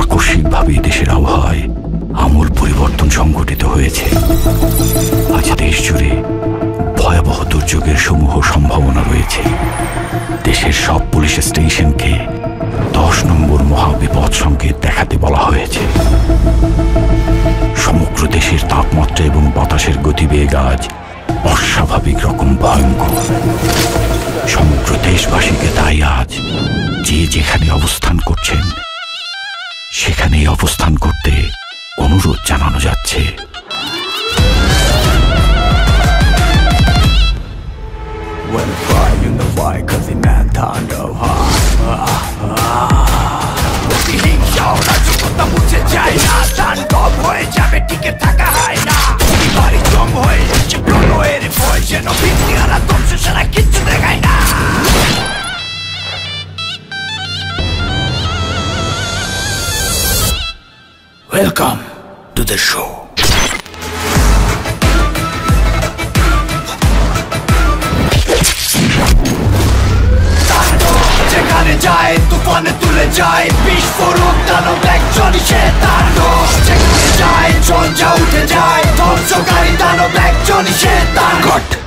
আকস্মিকভাবে দেশের আবহাওয়ায় আমূল পরিবর্তন সংঘটিত হয়েছে। আজ দেশ জুড়ে ভয়াবহ দুর্যোগের সমূহ সম্ভাবনা রয়েছে। দেশের সব পুলিশ স্টেশনকে 10 নম্বর মহাবিপদ সংকেত দেখাতে বলা হয়েছে। সমগ্র দেশের তাপমাত্রা এবং বাতাসের গতিবেগ আজ অস্বাভাবিক রকম ভয়ঙ্কর। সমগ্র দেশবাসীকে তাই আজ যে যেখানে অবস্থান করছেন সেখানেই অবস্থান করতে অনুরোধ জানানো যাচ্ছে। Welcome to the show. যেখানে যায় তুফানে তুলে যায় বিস্ফোরক দানব একজনই সে তাণ্ডব। যেখানে যায় ঝঞ্ঝা উঠে যায় ধ্বংসকারী দানব একজনই সে তাণ্ডব।